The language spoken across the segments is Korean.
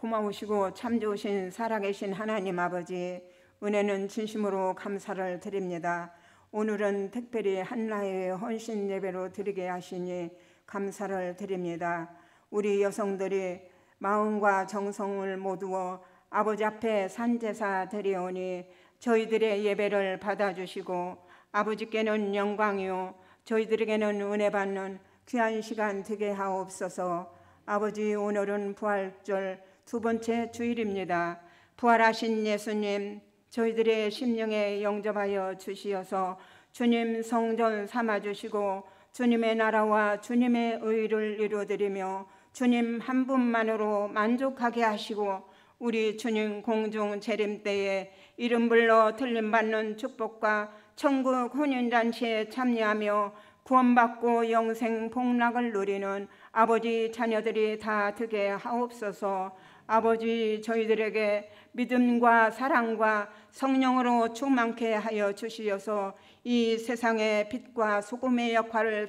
고마우시고 참 좋으신 살아계신 하나님 아버지, 은혜는 진심으로 감사를 드립니다. 오늘은 특별히 한나의 헌신 예배로 드리게 하시니 감사를 드립니다. 우리 여성들이 마음과 정성을 모두어 아버지 앞에 산제사 드리오니 저희들의 예배를 받아주시고 아버지께는 영광이요 저희들에게는 은혜 받는 귀한 시간 되게 하옵소서. 아버지, 오늘은 부활절 두 번째 주일입니다. 부활하신 예수님, 저희들의 심령에 영접하여 주시어서 주님 성전 삼아주시고 주님의 나라와 주님의 의를 이루어드리며 주님 한 분만으로 만족하게 하시고 우리 주님 공중 재림 때에 이름 불러 틀림받는 축복과 천국 혼인잔치에 참여하며 구원받고 영생 복락을 누리는 아버지 자녀들이 다 되게 하옵소서. 아버지, 저희들에게 믿음과 사랑과 성령으로 충만케 하여 주시어서 이 세상의 빛과 소금의 역할을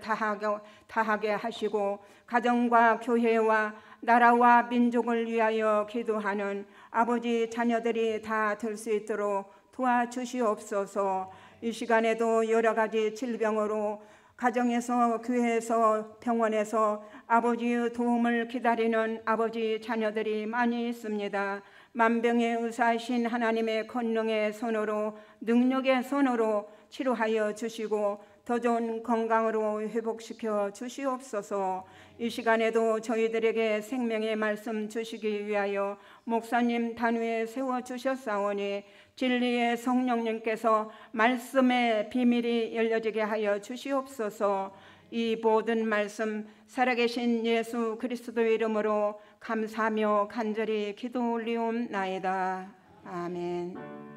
다하게 하시고 가정과 교회와 나라와 민족을 위하여 기도하는 아버지 자녀들이 다 될 수 있도록 도와주시옵소서. 이 시간에도 여러 가지 질병으로 가정에서, 교회에서, 병원에서 아버지의 도움을 기다리는 아버지 자녀들이 많이 있습니다. 만병의 의사이신 하나님의 권능의 손으로, 능력의 손으로 치료하여 주시고 더 좋은 건강으로 회복시켜 주시옵소서. 이 시간에도 저희들에게 생명의 말씀 주시기 위하여 목사님 단위에 세워주셨사오니 진리의 성령님께서 말씀의 비밀이 열려지게 하여 주시옵소서. 이 모든 말씀 살아계신 예수 그리스도의 이름으로 감사하며 간절히 기도 올리옵나이다. 아멘.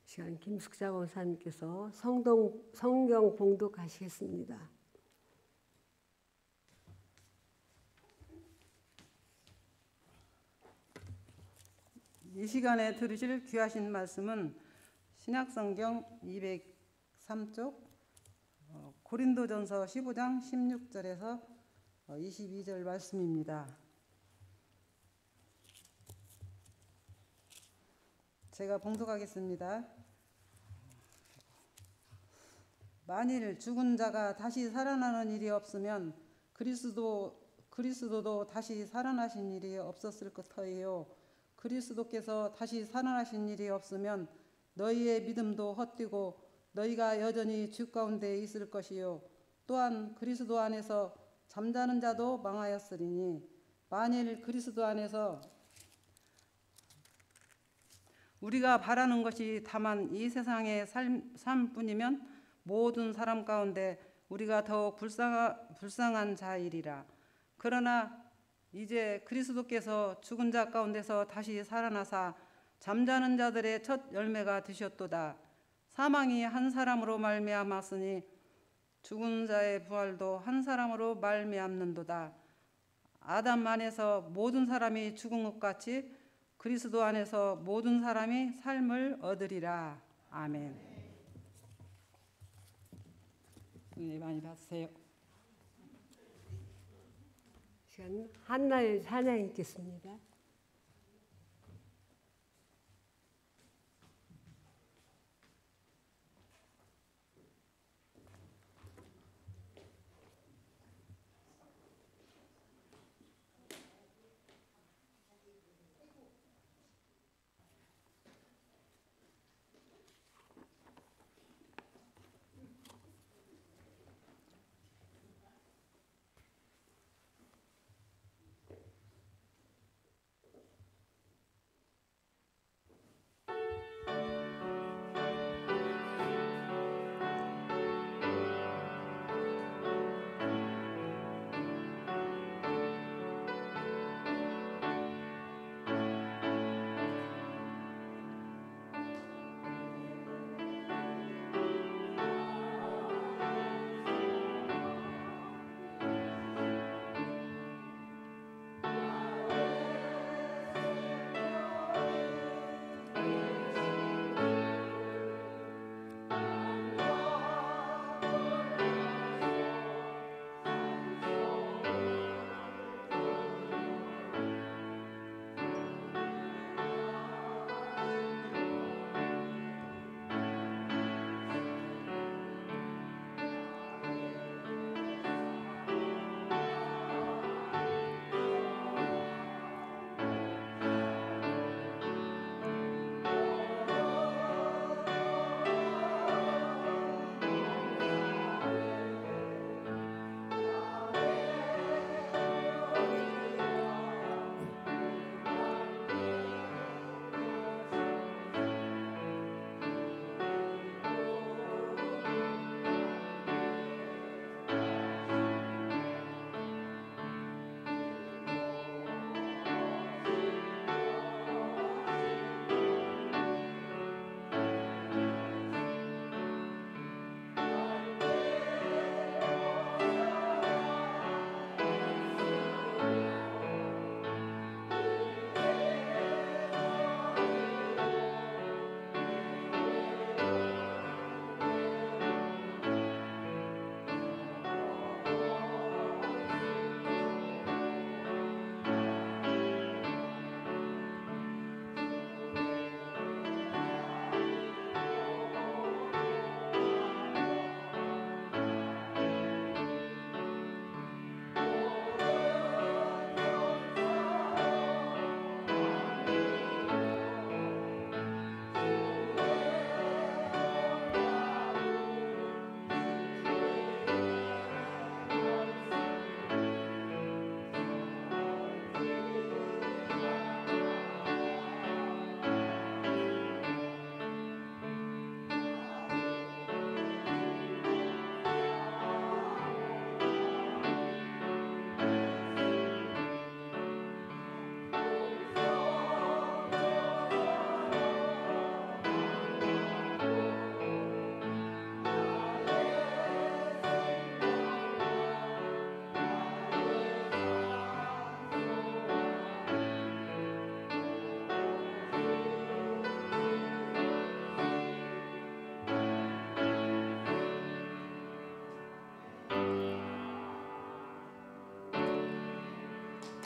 시간 김숙자 권사님께서 성경 봉독하시겠습니다. 이 시간에 들으실 귀하신 말씀은 신약성경 203쪽 고린도전서 15장 16절에서 22절 말씀입니다. 제가 봉독하겠습니다. 만일 죽은 자가 다시 살아나는 일이 없으면 그리스도도 다시 살아나신 일이 없었을 것이요 그리스도께서 다시 살아나신 일이 없으면 너희의 믿음도 헛되고 너희가 여전히 죄 가운데 있을 것이요 또한 그리스도 안에서 잠자는 자도 망하였으리니 만일 그리스도 안에서 우리가 바라는 것이 다만 이 세상의 삶뿐이면 모든 사람 가운데 우리가 더욱 불쌍한 자이리라. 그러나 이제 그리스도께서 죽은 자 가운데서 다시 살아나사 잠자는 자들의 첫 열매가 되셨도다. 사망이 한 사람으로 말미암았으니 죽은 자의 부활도 한 사람으로 말미암는도다. 아담 안에서 모든 사람이 죽은 것 같이 그리스도 안에서 모든 사람이 삶을 얻으리라. 아멘. 네, 많이 받으세요. 시간 한나의 찬양 있겠습니다.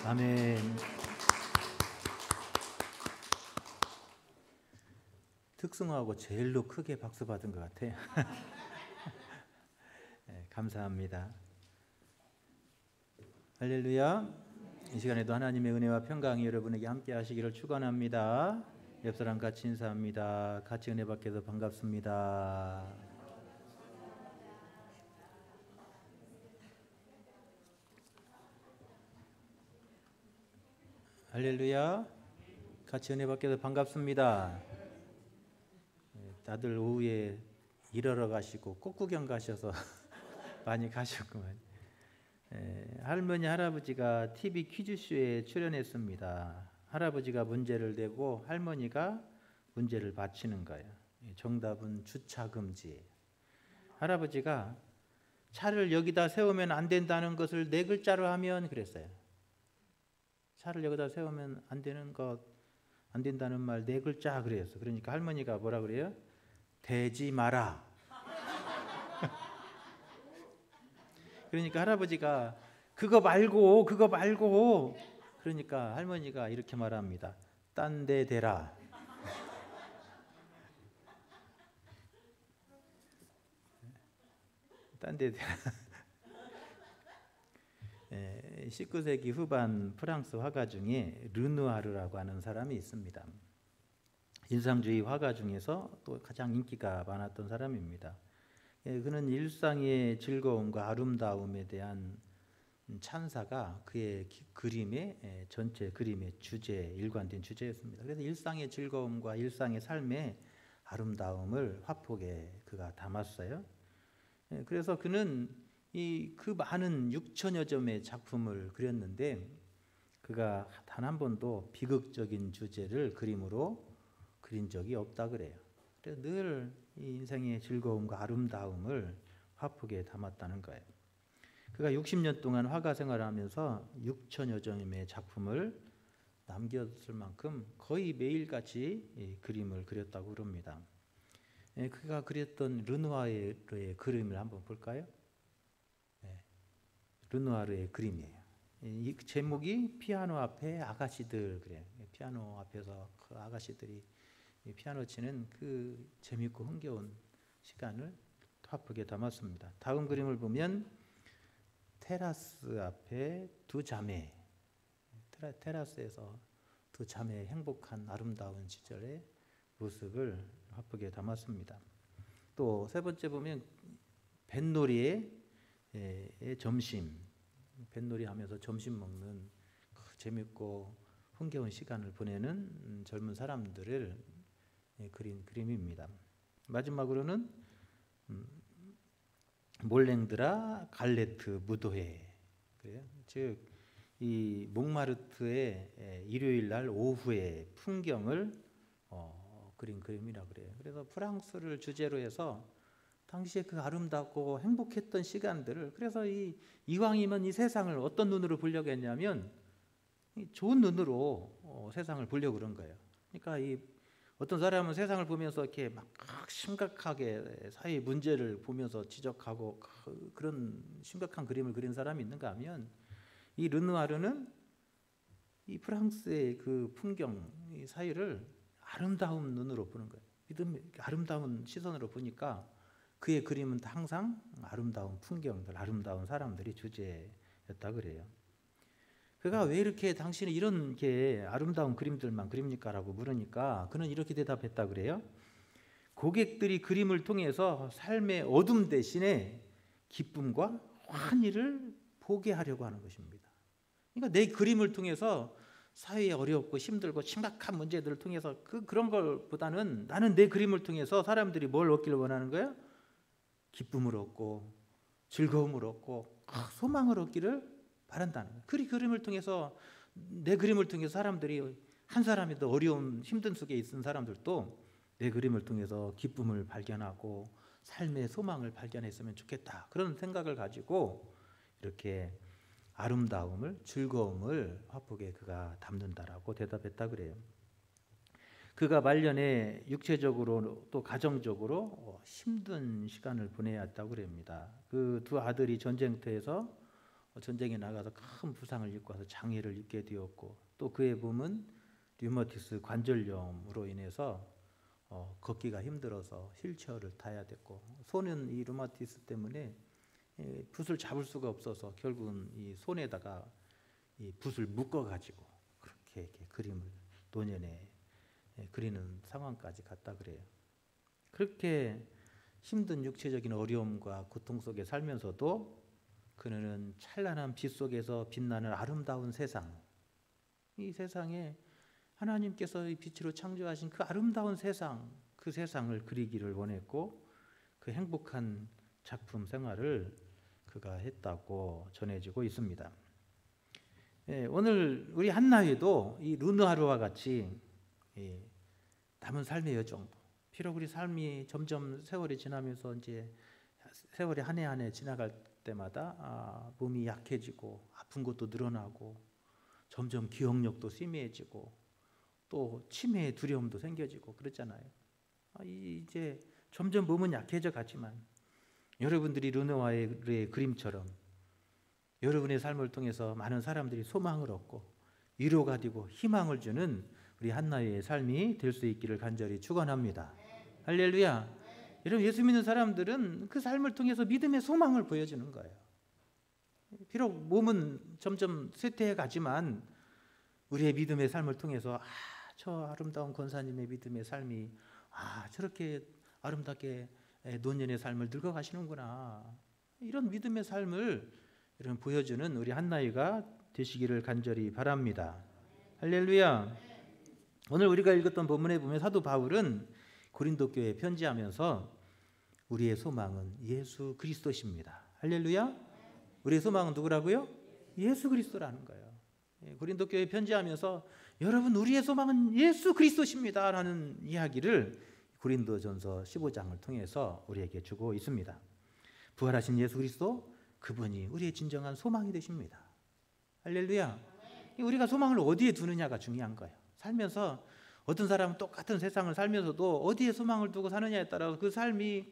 아멘. 특승하고 제일로 크게 박수 받은 것 같아요. 네, 감사합니다. 할렐루야. 이 시간에도 하나님의 은혜와 평강이 여러분에게 함께 하시기를 축원합니다. 옆 사람 같이 인사합니다. 같이 은혜 받게 해서 반갑습니다. 할렐루야. 같이 은혜 받게 해서 반갑습니다. 다들 오후에 일하러 가시고 꽃구경 가셔서 많이 가셨구만. 할머니 할아버지가 TV 퀴즈쇼에 출연했습니다. 할아버지가 문제를 내고 할머니가 문제를 맞히는 거예요. 정답은 주차 금지. 할아버지가 차를 여기다 세우면 안 된다는 것을 네 글자로 하면 그랬어요. 차를 여기다 세우면 안 되는 것, 안 된다는 말 네 글자 그랬어. 그러니까 할머니가 뭐라 그래요? 대지 마라. 그러니까 할아버지가 그거 말고 그러니까 할머니가 이렇게 말합니다. 딴 데 대라. 딴 데 대라. 19세기 후반 프랑스 화가 중에 르누아르라고 하는 사람이 있습니다. 인상주의 화가 중에서 또 가장 인기가 많았던 사람입니다. 그는 일상의 즐거움과 아름다움에 대한 찬사가 그의 그림의 전체 그림의 주제, 일관된 주제였습니다. 그래서 일상의 즐거움과 일상의 삶의 아름다움을 화폭에 그가 담았어요. 그래서 그는 그 많은 6천여 점의 작품을 그렸는데 그가 단 한 번도 비극적인 주제를 그림으로 그린 적이 없다 그래요. 그래서 늘 인생의 즐거움과 아름다움을 화폭에 담았다는 거예요. 그가 60년 동안 화가 생활을 하면서 6천여 점의 작품을 남겼을 만큼 거의 매일같이 그림을 그렸다고 그럽니다. 그가 그렸던 르누아르의 그림을 한번 볼까요? 르누아르의 그림이에요. 이 제목이 피아노 앞에 아가씨들 그래요. 피아노 앞에서 그 아가씨들이 피아노 치는 그 재밌고 흥겨운 시간을 화폭에 담았습니다. 다음 그림을 보면 테라스 앞에 두 자매, 테라스에서 두 자매의 행복한 아름다운 시절의 모습을 화폭에 담았습니다. 또 세 번째 보면 뱃놀이의 점심, 뱃놀이 하면서 점심 먹는 재밌고 흥겨운 시간을 보내는 젊은 사람들을 그린 그림입니다. 마지막으로는 몰랭드라 갈레트 무도회, 그래요. 즉 이 몽마르트의 일요일 날 오후의 풍경을 그린 그림이라 그래요. 그래서 프랑스를 주제로 해서 당시에 그 아름답고 행복했던 시간들을, 그래서 이왕이면 이 세상을 어떤 눈으로 보려고 했냐면 좋은 눈으로 세상을 보려고 그런 거예요. 그러니까 어떤 사람은 세상을 보면서 이렇게 막 심각하게 사회 문제를 보면서 지적하고 그런 심각한 그림을 그린 사람이 있는가 하면 이 르누아르는 이 프랑스의 그 풍경, 이 사회를 아름다운 눈으로 보는 거예요. 아름다운 시선으로 보니까 그의 그림은 항상 아름다운 풍경들, 아름다운 사람들이 주제였다 그래요. 그가 왜 이렇게 당신이 이런 게 아름다운 그림들만 그립니까? 라고 물으니까 그는 이렇게 대답했다 그래요. 고객들이 그림을 통해서 삶의 어둠 대신에 기쁨과 환희를 보게 하려고 하는 것입니다. 그러니까 내 그림을 통해서 사회에 어렵고 힘들고 심각한 문제들을 통해서 그런 것보다는 나는 내 그림을 통해서 사람들이 뭘 얻기를 원하는 거예요? 기쁨을 얻고 즐거움을 얻고 소망을 얻기를 바란다는 거예요. 그림을 통해서, 내 그림을 통해서 사람들이, 한 사람이 더 어려운 힘든 속에 있는 사람들도 내 그림을 통해서 기쁨을 발견하고 삶의 소망을 발견했으면 좋겠다, 그런 생각을 가지고 이렇게 아름다움을, 즐거움을 화폭에 그가 담는다라고 대답했다 그래요. 그가 말년에 육체적으로 또 가정적으로 힘든 시간을 보내야 했다고 그럽니다. 그 두 아들이 전쟁터에서 전쟁에 나가서 큰 부상을 입고 와서 장애를 입게 되었고, 또 그의 몸은 류마티스 관절염으로 인해서 걷기가 힘들어서 휠체어를 타야 됐고, 손은 이 류마티스 때문에 붓을 잡을 수가 없어서 결국은 이 손에다가 이 붓을 묶어가지고 그렇게 이렇게 그림을 노년에 그리는 상황까지 갔다 그래요. 그렇게 힘든 육체적인 어려움과 고통 속에 살면서도 그는 찬란한 빛 속에서 빛나는 아름다운 세상, 이 세상에 하나님께서 이 빛으로 창조하신 그 아름다운 세상, 그 세상을 그리기를 원했고, 그 행복한 작품 생활을 그가 했다고 전해지고 있습니다. 오늘 우리 한나회도 이 르누아르와 같이 남은 삶의 여정, 비록 우리 삶이 점점 세월이 지나면서 이제 세월이 한 해 한 해 지나갈 때마다 몸이 약해지고 아픈 것도 늘어나고 점점 기억력도 희미해지고 또 치매의 두려움도 생겨지고 그렇잖아요. 이제 점점 몸은 약해져 갔지만 여러분들이 르누아르의 그림처럼 여러분의 삶을 통해서 많은 사람들이 소망을 얻고 위로가 되고 희망을 주는 우리 한나의 삶이 될 수 있기를 간절히 축원합니다. 할렐루야. 여러분, 예수 믿는 사람들은 그 삶을 통해서 믿음의 소망을 보여주는 거예요. 비록 몸은 점점 쇠퇴해 가지만 우리의 믿음의 삶을 통해서 저 아름다운 권사님의 믿음의 삶이 저렇게 아름답게 노년의 삶을 늙어가시는구나, 이런 믿음의 삶을 이런 보여주는 우리 한나이가 되시기를 간절히 바랍니다. 할렐루야. 오늘 우리가 읽었던 본문에 보면 사도 바울은 고린도 교회에 편지하면서 우리의 소망은 예수 그리스도십니다. 할렐루야. 우리의 소망은 누구라고요? 예수 그리스도라는 거예요. 고린도 교회에 편지하면서 여러분, 우리의 소망은 예수 그리스도십니다 라는 이야기를 고린도전서 15장을 통해서 우리에게 주고 있습니다. 부활하신 예수 그리스도, 그분이 우리의 진정한 소망이 되십니다. 할렐루야. 우리가 소망을 어디에 두느냐가 중요한 거예요. 살면서 어떤 사람은 똑같은 세상을 살면서도 어디에 소망을 두고 사느냐에 따라서 그 삶이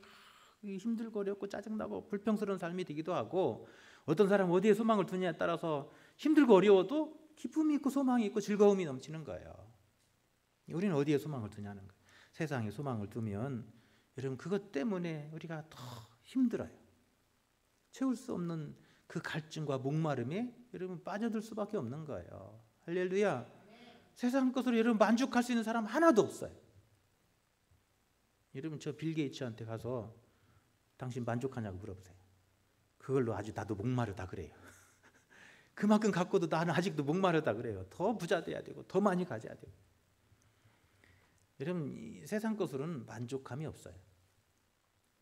힘들고 어렵고 짜증나고 불평스러운 삶이 되기도 하고, 어떤 사람은 어디에 소망을 두느냐에 따라서 힘들고 어려워도 기쁨이 있고 소망이 있고 즐거움이 넘치는 거예요. 우리는 어디에 소망을 두냐는 거예요. 세상에 소망을 두면 여러분, 그것 때문에 우리가 더 힘들어요. 채울 수 없는 그 갈증과 목마름에 여러분 빠져들 수밖에 없는 거예요. 할렐루야. 세상 것으로 여러분 만족할 수 있는 사람 하나도 없어요. 여러분, 저 빌 게이츠한테 가서 당신 만족하냐고 물어보세요. 그걸로 아주 나도 목마르다 그래요. 그만큼 갖고도 나는 아직도 목마르다 그래요. 더 부자 돼야 되고 더 많이 가져야 되고. 여러분, 이 세상 것으로는 만족감이 없어요.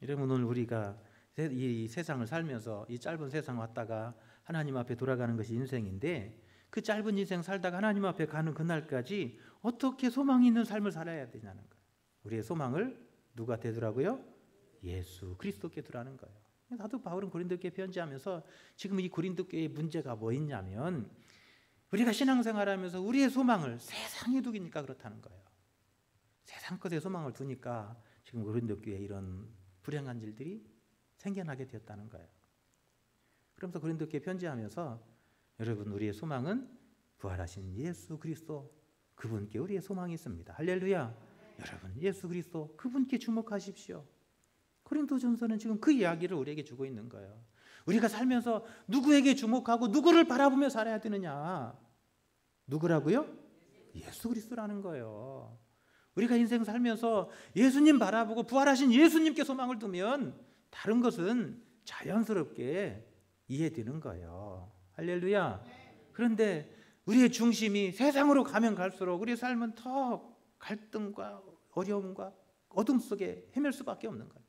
여러분, 오늘 우리가 이 세상을 살면서 이 짧은 세상 왔다가 하나님 앞에 돌아가는 것이 인생인데, 그 짧은 인생 살다가 하나님 앞에 가는 그날까지 어떻게 소망이 있는 삶을 살아야 되냐는 거예요. 우리의 소망을 누가 되더라고요? 예수 그리스도께 두라는 거예요. 사도 바울은 고린도 교회에 편지하면서 지금 이 고린도 교회의 문제가 뭐 있냐면, 우리가 신앙생활하면서 우리의 소망을 세상에 두기니까 그렇다는 거예요. 세상 것에 소망을 두니까 지금 고린도 교회에 이런 불행한 일들이 생겨나게 되었다는 거예요. 그러면서 고린도 교회에 편지하면서 여러분, 우리의 소망은 부활하신 예수 그리스도, 그분께 우리의 소망이 있습니다. 할렐루야. 여러분, 예수 그리스도 그분께 주목하십시오. 고린도전서는 지금 그 이야기를 우리에게 주고 있는 거예요. 우리가 살면서 누구에게 주목하고 누구를 바라보며 살아야 되느냐? 누구라고요? 예수 그리스도라는 거예요. 우리가 인생 살면서 예수님 바라보고 부활하신 예수님께 소망을 두면 다른 것은 자연스럽게 이해되는 거예요. 할렐루야. 그런데 우리의 중심이 세상으로 가면 갈수록 우리의 삶은 더 갈등과 어려움과 어둠 속에 헤맬 수밖에 없는 거예요.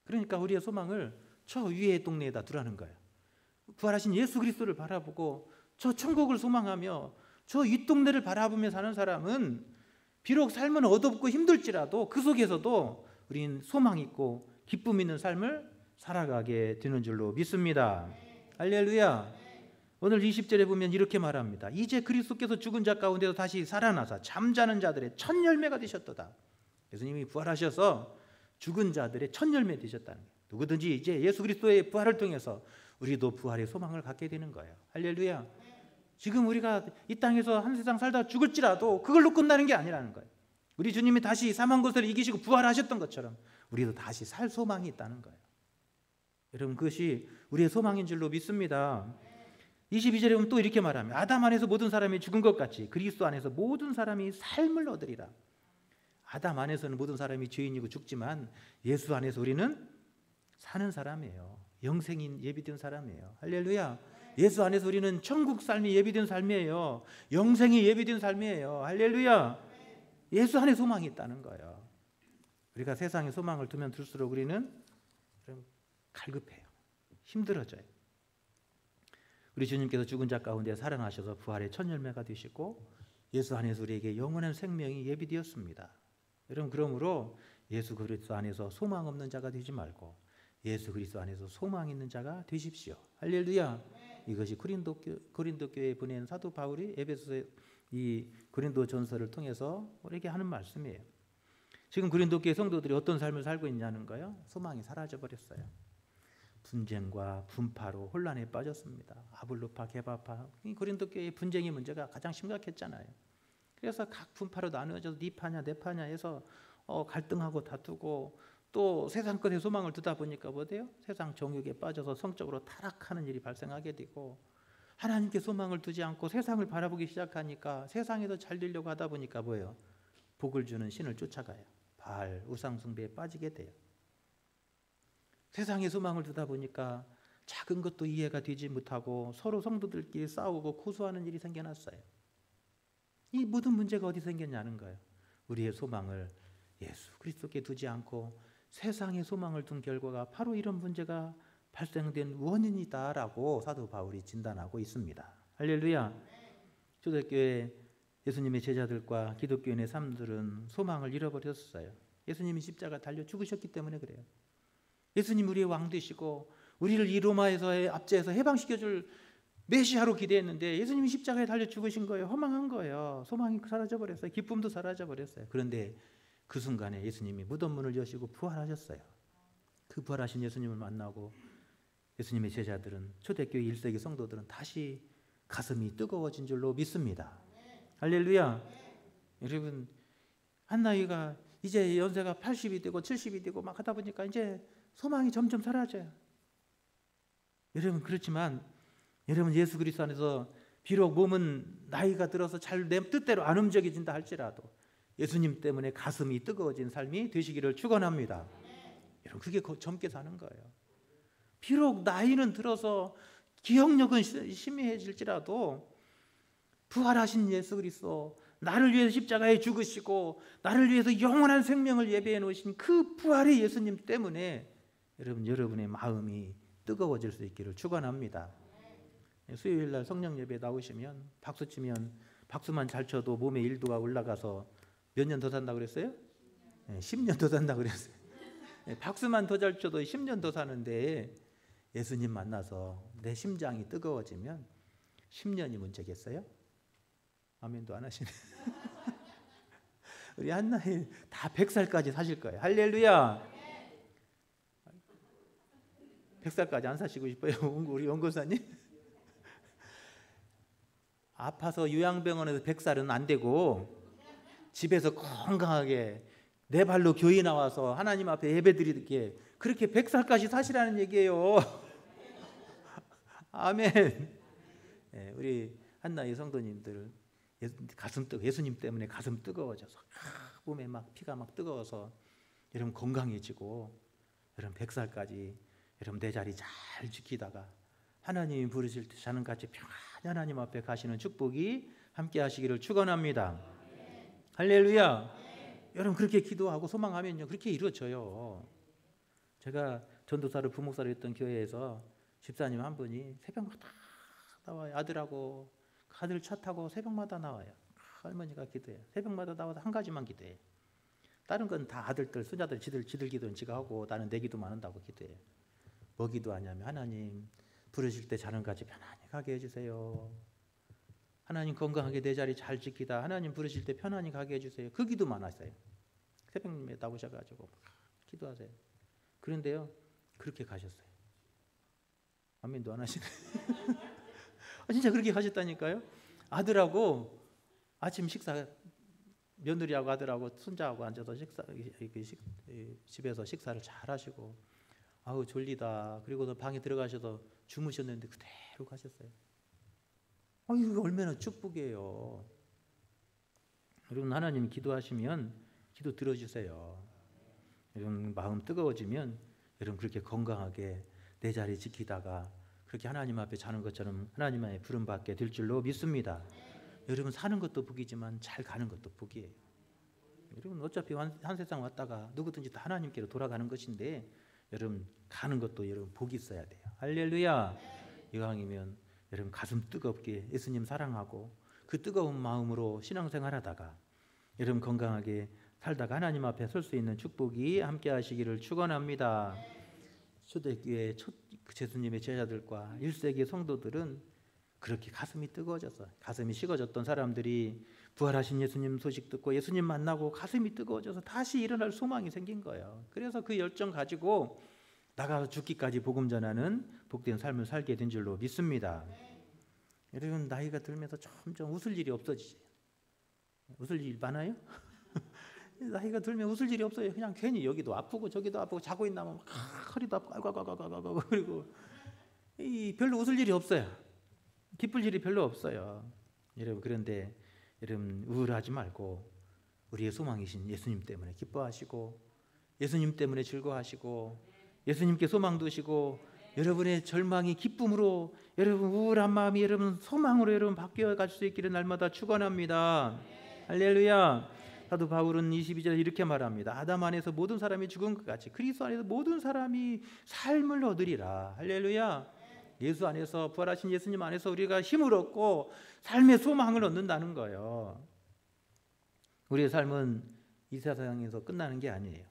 그러니까 우리의 소망을 저 위의 동네에다 두라는 거예요. 부활하신 예수 그리스도를 바라보고 저 천국을 소망하며 저 윗동네를 바라보며 사는 사람은 비록 삶은 어둡고 힘들지라도 그 속에서도 우린 소망 있고 기쁨 있는 삶을 살아가게 되는 줄로 믿습니다. 할렐루야. 오늘 20절에 보면 이렇게 말합니다. 이제 그리스도께서 죽은 자 가운데서 다시 살아나사 잠자는 자들의 첫 열매가 되셨도다. 예수님이 부활하셔서 죽은 자들의 첫 열매 되셨다는 거예요. 누구든지 이제 예수 그리스도의 부활을 통해서 우리도 부활의 소망을 갖게 되는 거예요. 할렐루야. 지금 우리가 이 땅에서 한 세상 살다 죽을지라도 그걸로 끝나는 게 아니라는 거예요. 우리 주님이 다시 사망 것을 이기시고 부활하셨던 것처럼 우리도 다시 살 소망이 있다는 거예요. 여러분, 그것이 우리의 소망인 줄로 믿습니다. 22절에 보면 또 이렇게 말하면 아담 안에서 모든 사람이 죽은 것 같이 그리스도 안에서 모든 사람이 삶을 얻으리라. 아담 안에서는 모든 사람이 죄인이고 죽지만 예수 안에서 우리는 사는 사람이에요. 영생인 예비된 사람이에요. 할렐루야. 예수 안에서 우리는 천국 삶이 예비된 삶이에요. 영생이 예비된 삶이에요. 할렐루야. 예수 안에 소망이 있다는 거예요. 우리가 세상에 소망을 두면 둘수록 우리는 갈급해요. 힘들어져요. 우리 주님께서 죽은 자 가운데 살아나셔서 부활의 첫 열매가 되시고 예수 안에서 우리에게 영원한 생명이 예비되었습니다. 여러분, 그러므로 예수 그리스도 안에서 소망 없는 자가 되지 말고 예수 그리스도 안에서 소망 있는 자가 되십시오. 할렐루야. 이것이 고린도 교회에 보낸 사도 바울이 에베소의 이 고린도 전서를 통해서 우리에게 하는 말씀이에요. 지금 고린도 교회 성도들이 어떤 삶을 살고 있냐는 거예요. 소망이 사라져 버렸어요. 분쟁과 분파로 혼란에 빠졌습니다. 아볼로파, 게바파. 이 고린도 교회의 분쟁의 문제가 가장 심각했잖아요. 그래서 각 분파로 나누어져서 네 파냐 내 파냐 해서 갈등하고 다투고 또 세상 것에 소망을 두다 보니까 뭐돼요? 세상 정욕에 빠져서 성적으로 타락하는 일이 발생하게 되고 하나님께 소망을 두지 않고 세상을 바라보기 시작하니까 세상에서 잘 되려고 하다 보니까 뭐예요? 복을 주는 신을 쫓아가요. 바알, 우상숭배에 빠지게 돼요. 세상에 소망을 두다 보니까 작은 것도 이해가 되지 못하고 서로 성도들끼리 싸우고 고소하는 일이 생겨났어요. 이 모든 문제가 어디 생겼냐는 거예요. 우리의 소망을 예수 그리스도께 두지 않고 세상의 소망을 둔 결과가 바로 이런 문제가 발생된 원인이다라고 사도 바울이 진단하고 있습니다. 할렐루야. 초대교회 예수님의 제자들과 기독교인의 삶들은 소망을 잃어버렸어요. 예수님이 십자가 달려 죽으셨기 때문에 그래요. 예수님 우리의 왕 되시고 우리를 이 로마에서의 압제에서 해방시켜줄 메시아로 기대했는데 예수님이 십자가에 달려 죽으신 거예요. 허망한 거예요. 소망이 사라져버렸어요. 기쁨도 사라져버렸어요. 그런데 그 순간에 예수님이 무덤 문을 여시고 부활하셨어요. 그 부활하신 예수님을 만나고 예수님의 제자들은 초대교회 1세기 성도들은 다시 가슴이 뜨거워진 줄로 믿습니다. 할렐루야. 여러분, 한나이가 이제 연세가 80이 되고 70이 되고 막 하다 보니까 이제 소망이 점점 사라져요. 여러분, 그렇지만 여러분 예수 그리스도 안에서 비록 몸은 나이가 들어서 잘 내 뜻대로 안 움직여진다 할지라도 예수님 때문에 가슴이 뜨거워진 삶이 되시기를 축원합니다. 여러분, 그게 젊게 사는 거예요. 비록 나이는 들어서 기억력은 희미해질지라도 부활하신 예수 그리스도, 나를 위해서 십자가에 죽으시고 나를 위해서 영원한 생명을 예배해 놓으신 그 부활의 예수님 때문에 여러분의 마음이 뜨거워질 수 있기를 축원합니다. 수요일 날 성령 예배 나오시면 박수 치면 박수만 잘 쳐도 몸의 일도가 올라가서 몇 년 더 산다고 그랬어요? 10년 더 산다고 그랬어요. 박수만 더 잘 쳐도 10년 더 사는데 예수님 만나서 내 심장이 뜨거워지면 10년이 문제겠어요? 아멘도 안 하시네. 우리 한나이 다 100살까지 사실 거예요. 할렐루야. 100살까지 안 사시고 싶어요? 우리 원고사님? 아파서 요양병원에서 100살은 안 되고 집에서 건강하게 내 발로 교회 나와서 하나님 앞에 예배드리게 그렇게 100살까지 사시라는 얘기예요. 아멘. 우리 한나이 성도님들 예수님 때문에 가슴 뜨거워져서 몸에 막 피가 막 뜨거워서 여러분 건강해지고 여러분 100살까지 여러분 내 자리 잘 지키다가 하나님이 부르실 때 자는같이 평안히 하나님 앞에 가시는 축복이 함께 하시기를 축원합니다. 할렐루야. 여러분 그렇게 기도하고 소망하면요 그렇게 이루어져요. 제가 전도사를 부목사를 했던 교회에서 집사님 한 분이 새벽마다 다 나와요. 아들하고 아들 차 타고 새벽마다 나와요. 할머니가 기도해요. 새벽마다 나와서 한 가지만 기도해요. 다른 건 다 아들들 손자들 지들 기도는 지가 하고 나는 내 기도만 한다고 기도해요. 뭐 기도하냐면 하나님 부르실 때 자는같이 편안히 가게 해주세요. 하나님 건강하게 내 자리 잘 지키다 하나님 부르실 때 편안히 가게 해주세요. 그 기도만 하세요. 새벽에 나오셔가지고 기도하세요. 그런데요 그렇게 가셨어요. 아멘도 안 하시네. 진짜 그렇게 하셨다니까요. 아들하고 아침 식사, 며느리하고 아들하고 손자하고 앉아서 집에서 식사를 잘 하시고, 아우 졸리다. 그리고 방에 들어가셔서 주무셨는데 그대로 가셨어요. 이거 얼마나 축복이에요. 여러분, 하나님이 기도하시면 기도 들어주세요. 여러분 마음 뜨거워지면 여러분 그렇게 건강하게 내 자리 지키다가 그렇게 하나님 앞에 자는 것처럼 하나님의 부름 받게 될 줄로 믿습니다. 여러분 사는 것도 복이지만 잘 가는 것도 복이에요. 여러분 어차피 한 세상 왔다가 누구든지 다 하나님께로 돌아가는 것인데 여러분 가는 것도 여러분 복이 있어야 돼요. 할렐루야. 이왕이면 여러분 가슴 뜨겁게 예수님 사랑하고 그 뜨거운 마음으로 신앙생활하다가 여러분 건강하게 살다가 하나님 앞에 설 수 있는 축복이 함께 하시기를 축원합니다. 초대교회 첫 예수님의 제자들과 1세기 성도들은 그렇게 가슴이 뜨거워졌어요. 가슴이 식어졌던 사람들이 부활하신 예수님 소식 듣고 예수님 만나고 가슴이 뜨거워져서 다시 일어날 소망이 생긴 거예요. 그래서 그 열정 가지고 나가서 죽기까지 복음 전하는 복된 삶을 살게 된 줄로 믿습니다. 여러분 나이가 들면서 점점 웃을 일이 없어지죠. 웃을 일 많아요? 나이가 들면 웃을 일이 없어요. 그냥 괜히 여기도 아프고 저기도 아프고 자고 있나면 허리도 아프고 그리고 별로 웃을 일이 없어요. 기쁠 일이 별로 없어요. 여러분 그런데 여러분 우울하지 말고 우리의 소망이신 예수님 때문에 기뻐하시고 예수님 때문에 즐거워하시고 예수님께 소망 두시고 여러분의 절망이 기쁨으로 여러분 우울한 마음이 여러분 소망으로 여러분 바뀌어 갈 수 있기를 날마다 축원합니다. 할렐루야. 사도 바울은 22절에 이렇게 말합니다. 아담 안에서 모든 사람이 죽은 것 같이 그리스도 안에서 모든 사람이 삶을 얻으리라. 할렐루야. 예수 안에서 부활하신 예수님 안에서 우리가 힘을 얻고 삶의 소망을 얻는다는 거예요. 우리의 삶은 이 세상에서 끝나는 게 아니에요.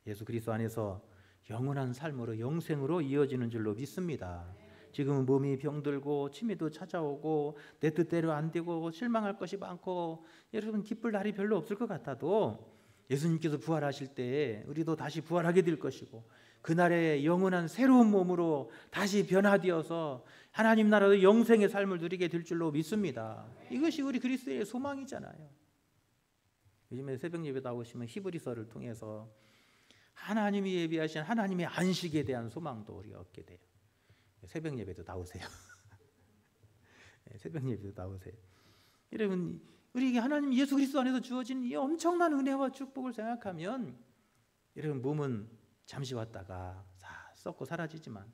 예수 그리스도 안에서 영원한 삶으로 영생으로 이어지는 줄로 믿습니다. 지금은 몸이 병들고 치매도 찾아오고 내 뜻대로 안 되고 실망할 것이 많고 여러분 기쁠 날이 별로 없을 것 같아도 예수님께서 부활하실 때 우리도 다시 부활하게 될 것이고 그날의 영원한 새로운 몸으로 다시 변화되어서 하나님 나라의 영생의 삶을 누리게 될 줄로 믿습니다. 이것이 우리 그리스도의 소망이잖아요. 요즘에 새벽 예배 나오시면 히브리서를 통해서 하나님이 예비하신 하나님의 안식에 대한 소망도 우리가 얻게 돼요. 새벽 예배도 나오세요. 새벽 예배도 나오세요. 여러분 우리에게 하나님 예수 그리스도 안에서 주어진 이 엄청난 은혜와 축복을 생각하면 여러분 몸은 잠시 왔다가 썩고 사라지지만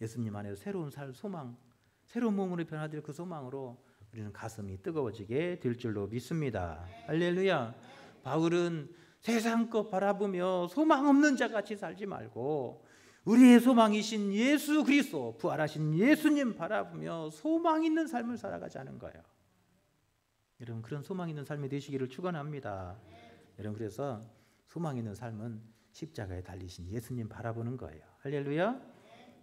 예수님 안에서 새로운 소망, 새로운 몸으로 변화될 그 소망으로 우리는 가슴이 뜨거워지게 될 줄로 믿습니다. 할렐루야. 바울은 세상 것 바라보며 소망 없는 자같이 살지 말고 우리의 소망이신 예수 그리스도 부활하신 예수님 바라보며 소망 있는 삶을 살아가자는 거예요. 여러분 그런 소망 있는 삶이 되시기를 축원합니다. 여러분 그래서 소망 있는 삶은 십자가에 달리신 예수님 바라보는 거예요. 할렐루야.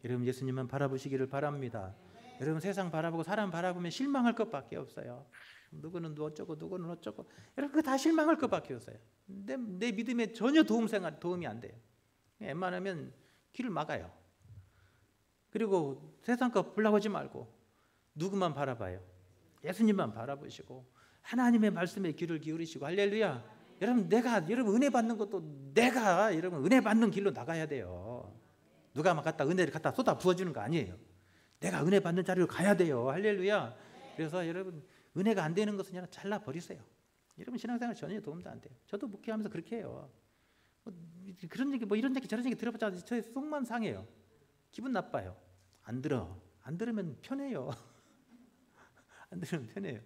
여러분 예수님만 바라보시기를 바랍니다. 여러분 세상 바라보고 사람 바라보면 실망할 것밖에 없어요. 누구는 어쩌고 누구는 어쩌고 여러분 그거 다 실망할 것밖에 없어요. 내 믿음에 전혀 도움이 안 돼요. 웬만하면 길을 막아요. 그리고 세상 거 보려고 하지 말고 누구만 바라봐요. 예수님만 바라보시고 하나님의 말씀에 귀를 기울이시고 할렐루야. 여러분 여러분 은혜 받는 것도 여러분 은혜 받는 길로 나가야 돼요. 누가 막 은혜를 갖다 쏟아 부어주는 거 아니에요. 내가 은혜 받는 자리로 가야 돼요. 할렐루야. 그래서 여러분 은혜가 안 되는 것은 그냥 잘라 버리세요. 여러분 신앙생활 전혀 도움도 안 돼요. 저도 목회하면서 그렇게 해요. 그런 얘기 이런 얘기 저런 얘기 들어봤자 저의 속만 상해요. 기분 나빠요. 안 들으면 편해요. 안 들으면 편해요.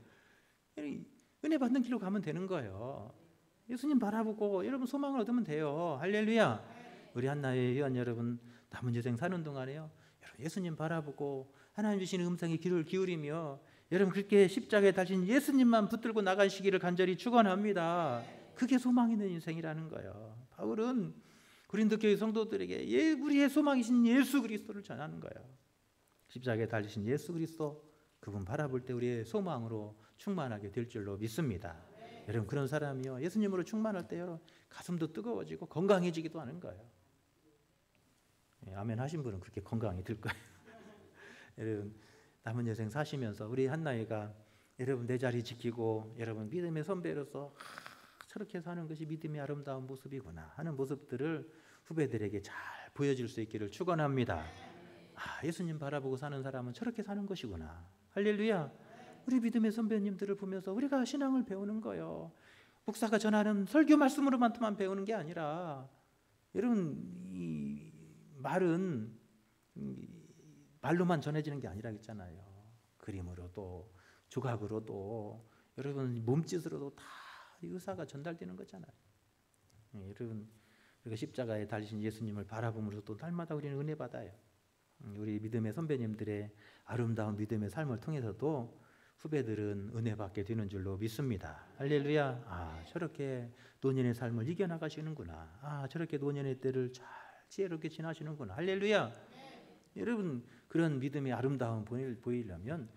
은혜 받는 길로 가면 되는 거예요. 예수님 바라보고 여러분 소망을 얻으면 돼요. 할렐루야. 우리 한나의 회원 여러분 남은 여생 사는 동안에요. 여러분 예수님 바라보고 하나님 주시는 음성에 귀를 기울이며 여러분 그렇게 십자가에 달린 예수님만 붙들고 나가시기를 간절히 축원합니다. 그게 소망 있는 인생이라는 거예요. 바울은 고린도 교회 성도들에게 우리의 소망이신 예수 그리스도를 전하는 거예요. 십자가에 달리신 예수 그리스도 그분 바라볼 때 우리의 소망으로 충만하게 될 줄로 믿습니다. 여러분 그런 사람이요 예수님으로 충만할 때 여러분 가슴도 뜨거워지고 건강해지기도 하는 거예요. 아멘 하신 분은 그렇게 건강이 될 거예요. 여러분 남은 여생 사시면서 우리 한나이가 여러분 내 자리 지키고 여러분 믿음의 선배로서 저렇게 사는 것이 믿음의 아름다운 모습이구나 하는 모습들을 후배들에게 잘 보여줄 수 있기를 축원합니다. 예수님 바라보고 사는 사람은 저렇게 사는 것이구나. 할렐루야. 우리 믿음의 선배님들을 보면서 우리가 신앙을 배우는 거예요. 목사가 전하는 설교 말씀으로만 배우는 게 아니라 여러분 이 말은 말로만 전해지는 게 아니라 했잖아요. 그림으로도 조각으로도 여러분 몸짓으로도 다 의사가 전달되는 거잖아요. 여러분 우리가 십자가에 달리신 예수님을 바라봄으로써 또 날마다 우리는 은혜 받아요. 우리 믿음의 선배님들의 아름다운 믿음의 삶을 통해서도 후배들은 은혜 받게 되는 줄로 믿습니다. 할렐루야. 저렇게 노년의 삶을 이겨나가시는구나. 저렇게 노년의 때를 잘 지혜롭게 지나시는구나. 할렐루야. 여러분 그런 믿음의 아름다움 보이려면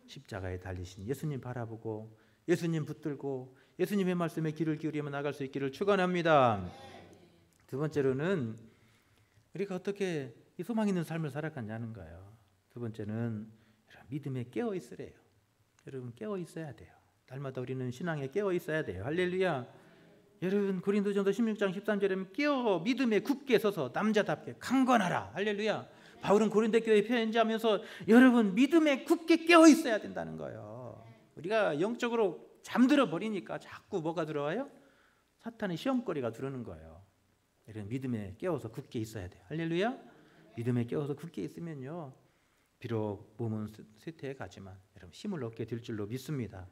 십자가에 달리신 예수님 바라보고 예수님 붙들고 예수님의 말씀에 귀를 기울이며 나갈 수 있기를 축원합니다. 두 번째로는 우리가 어떻게 이 소망 있는 삶을 살아가냐는 거예요. 두 번째는 믿음에 깨어 있으래요. 여러분 깨어 있어야 돼요. 날마다 우리는 신앙에 깨어 있어야 돼요. 할렐루야. 여러분 고린도전서 16장 13절에 깨어 믿음에 굳게 서서 남자답게 강건하라. 할렐루야. 바울은 고린도 교회에 편지하면서 여러분 믿음에 굳게 깨어 있어야 된다는 거예요. 우리가 영적으로 잠들어 버리니까 자꾸 뭐가 들어와요? 사탄의 시험거리가 들어오는 거예요. 여러분 믿음에 깨어서 굳게 있어야 돼요. 할렐루야. 믿음에 깨어서 굳게 있으면요 비록 몸은 쇠퇴해 가지만 여러분 힘을 얻게 될 줄로 믿습니다.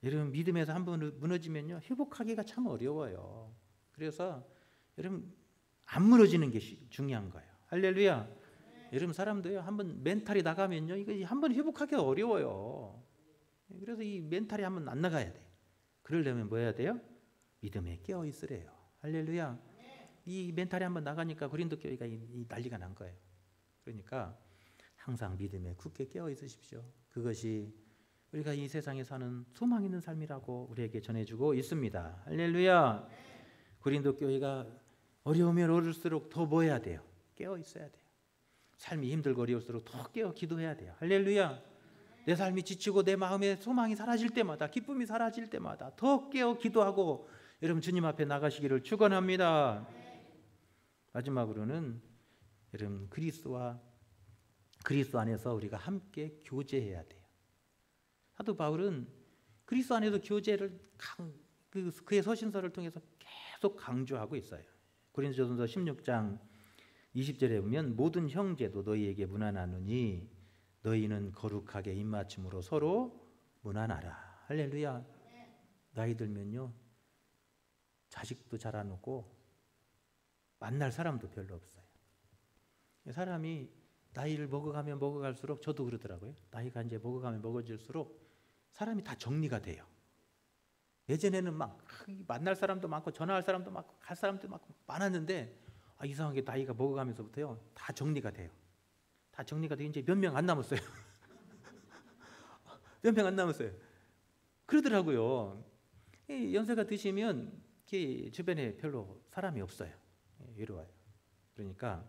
여러분 믿음에서 한번 무너지면요 회복하기가 참 어려워요. 그래서 여러분 안 무너지는 게 중요한 거예요. 할렐루야. 여러분 사람도요 한번 멘탈이 나가면요 이거 한번 회복하기가 어려워요. 그래서 이 멘탈이 한번 안 나가야 돼. 그러려면 뭐 해야 돼요? 믿음에 깨어 있으래요. 할렐루야. 이 멘탈이 한번 나가니까 고린도 교회가 이 난리가 난 거예요. 그러니까 항상 믿음에 굳게 깨어 있으십시오. 그것이 우리가 이 세상에 사는 소망 있는 삶이라고 우리에게 전해주고 있습니다. 할렐루야. 고린도 교회가 어려우면 어려울수록 더 뭐 해야 돼요? 깨어 있어야 돼요. 삶이 힘들고 어려울수록 더 깨어 기도해야 돼요. 할렐루야. 내 삶이 지치고 내 마음에 소망이 사라질 때마다 기쁨이 사라질 때마다 더 깨어 기도하고 여러분 주님 앞에 나가시기를 축원합니다. 마지막으로는 여러분 그리스도 안에서 우리가 함께 교제해야 돼요. 사도 바울은 그리스도 안에서 교제를 그의 서신서를 통해서 계속 강조하고 있어요. 고린도전서 16장 20절에 보면 모든 형제도 너희에게 문안하노니 너희는 거룩하게 입맞춤으로 서로 문안하라. 할렐루야. 나이 들면요 자식도 잘 안 오고 만날 사람도 별로 없어요. 사람이 나이를 먹어가면 먹어갈수록 저도 그러더라고요. 나이가 이제 먹어가면 먹어질수록 사람이 다 정리가 돼요. 예전에는 막 만날 사람도 많고 전화할 사람도 많고 갈 사람도 많았는데 이상하게 나이가 먹어가면서부터요 다 정리가 돼요. 다 정리가 되고 이제 몇 명 안 남았어요. 몇 명 안 남았어요. 그러더라고요. 연세가 드시면 주변에 별로 사람이 없어요. 외로워요. 그러니까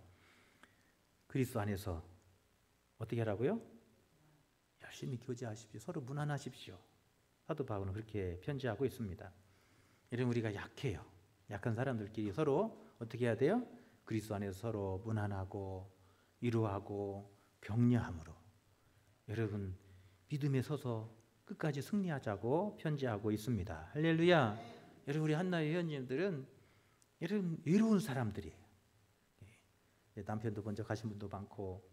그리스도 안에서 어떻게 하라고요? 열심히 교제하십시오. 서로 문안하십시오. 사도 바울은 그렇게 편지하고 있습니다. 이런 우리가 약해요. 약한 사람들끼리 서로 어떻게 해야 돼요? 그리스도 안에서 서로 문안하고 위로하고 격려함으로 여러분 믿음에 서서 끝까지 승리하자고 편지하고 있습니다. 할렐루야. 여러분 우리 한나의 회원님들은 여러분 외로운 사람들이에요. 남편도 먼저 가신 분도 많고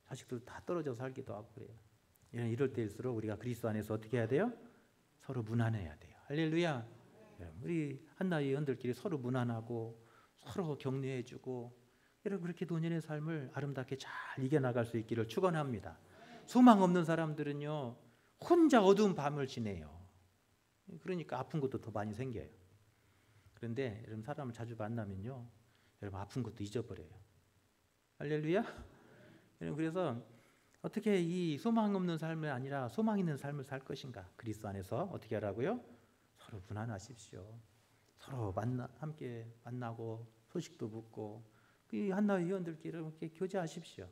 자식들 다 떨어져 살기도 하고 그래요. 이럴 때일수록 우리가 그리스도 안에서 어떻게 해야 돼요? 서로 문안해야 돼요. 할렐루야. 우리 한나의 회원들끼리 서로 문안하고 서로 격려해주고 여러분 그렇게 노년의 삶을 아름답게 잘 이겨나갈 수 있기를 축원합니다. 소망 없는 사람들은요 혼자 어두운 밤을 지내요. 그러니까 아픈 것도 더 많이 생겨요. 그런데 여러분 사람을 자주 만나면요 여러분 아픈 것도 잊어버려요. 할렐루야. 여러분 그래서 어떻게 이 소망 없는 삶이 아니라 소망 있는 삶을 살 것인가? 그리스도 안에서 어떻게 하라고요? 서로 문안하십시오. 서로 함께 만나고 소식도 묻고 이 한나의 회원들끼리 이렇게 교제하십시오.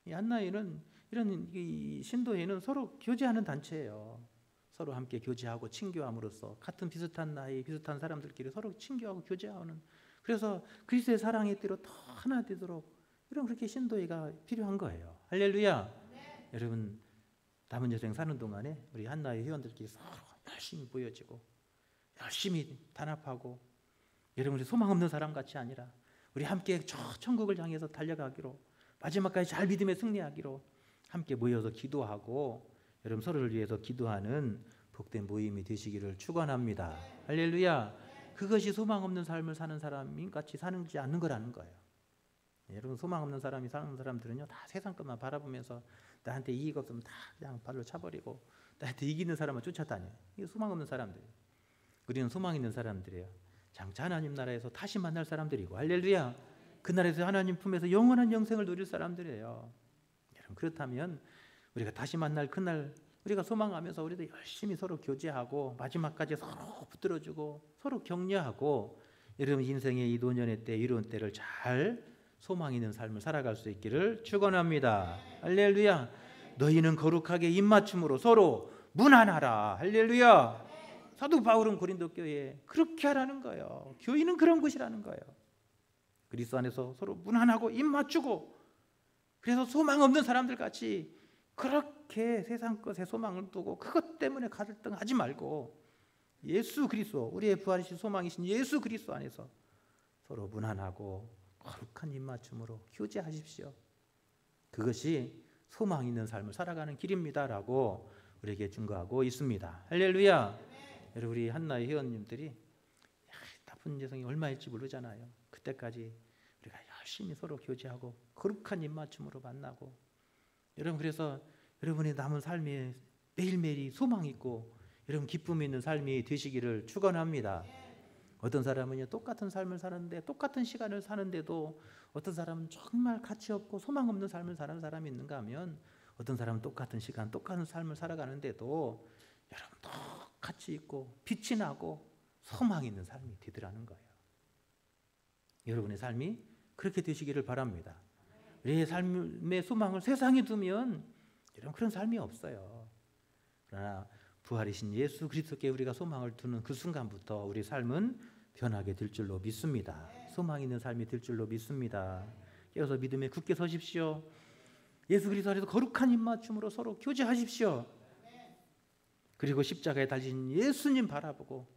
이 한나이는 이런 이 신도회는 서로 교제하는 단체예요. 서로 함께 교제하고 친교함으로써 같은 비슷한 나이, 비슷한 사람들끼리 서로 친교하고 교제하는, 그래서 그리스도의 사랑의 띠로 더 하나 되도록 이런 그렇게 신도회가 필요한 거예요. 할렐루야. 네. 여러분 남은 여생 사는 동안에 우리 한나의 회원들끼리 서로 열심히 보여지고 열심히 단합하고, 여러분이 소망 없는 사람 같이 아니라 우리 함께 저 천국을 향해서 달려가기로, 마지막까지 잘 믿음에 승리하기로 함께 모여서 기도하고 여러분 서로를 위해서 기도하는 복된 모임이 되시기를 축원합니다. 할렐루야. 그것이 소망 없는 삶을 사는 사람이 같이 사는지 않는 거라는 거예요. 여러분 소망 없는 사람이 사는 사람들은요 다 세상 것만 바라보면서 나한테 이익 없으면 다 그냥 발로 차버리고 나한테 이기는 사람만 쫓아다녀요. 이게 소망 없는 사람들. 우리는 소망 있는 사람들이에요. 장차 하나님 나라에서 다시 만날 사람들이고, 할렐루야. 그 나라에서 하나님 품에서 영원한 영생을 누릴 사람들이에요. 여러분 그렇다면 우리가 다시 만날 그날 우리가 소망하면서 우리도 열심히 서로 교제하고 마지막까지 서로 붙들어주고 서로 격려하고, 여러분 인생의 이 노년의 때 이로운 때를 잘 소망 있는 삶을 살아갈 수 있기를 축원합니다. 할렐루야. 너희는 거룩하게 입맞춤으로 서로 문안하라. 할렐루야. 사도 바울은 고린도 교회에 그렇게 하라는 거예요. 교회는 그런 곳이라는 거예요. 그리스도 안에서 서로 문안하고 입맞추고, 그래서 소망 없는 사람들 같이 그렇게 세상 것에 소망을 두고 그것 때문에 갈등하지 말고 예수 그리스도, 우리의 부활이신 소망이신 예수 그리스도 안에서 서로 문안하고 거룩한 입맞춤으로 교제하십시오. 그것이 소망 있는 삶을 살아가는 길입니다라고 우리에게 증거하고 있습니다. 할렐루야. 여러분 우리 한나의 회원님들이 나쁜 여성이 얼마일지 모르잖아요. 그때까지 우리가 열심히 서로 교제하고 거룩한 입맞춤으로 만나고, 여러분 그래서 여러분의 남은 삶에 매일매일이 소망 있고 여러분 기쁨 있는 삶이 되시기를 축원합니다. 어떤 사람은요 똑같은 삶을 사는데 똑같은 시간을 사는데도 어떤 사람은 정말 가치 없고 소망 없는 삶을 사는 사람이 있는가 하면, 어떤 사람은 똑같은 시간 똑같은 삶을 살아가는데도 여러분 더 가치 있고 빛이 나고 소망 있는 삶이 되더라는 거예요. 여러분의 삶이 그렇게 되시기를 바랍니다. 우리의 삶의 소망을 세상에 두면 여러분 그런 삶이 없어요. 그러나 부활이신 예수 그리스도께 우리가 소망을 두는 그 순간부터 우리 삶은 변하게 될 줄로 믿습니다. 소망 있는 삶이 될 줄로 믿습니다. 깨어서 믿음에 굳게 서십시오. 예수 그리스도 안에서 거룩한 입맞춤으로 서로 교제하십시오. 그리고 십자가에 달리신 예수님 바라보고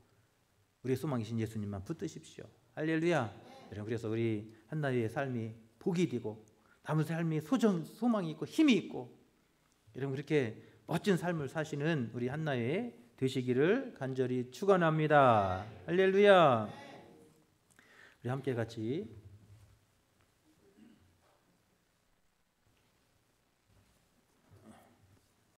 우리의 소망이신 예수님만 붙드십시오. 할렐루야. 여러분 그래서 우리 한나의 삶이 복이 되고 남은 삶이 소망이 있고 힘이 있고, 여러분 그렇게 멋진 삶을 사시는 우리 한나의 되시기를 간절히 축원합니다. 할렐루야. 우리 함께 같이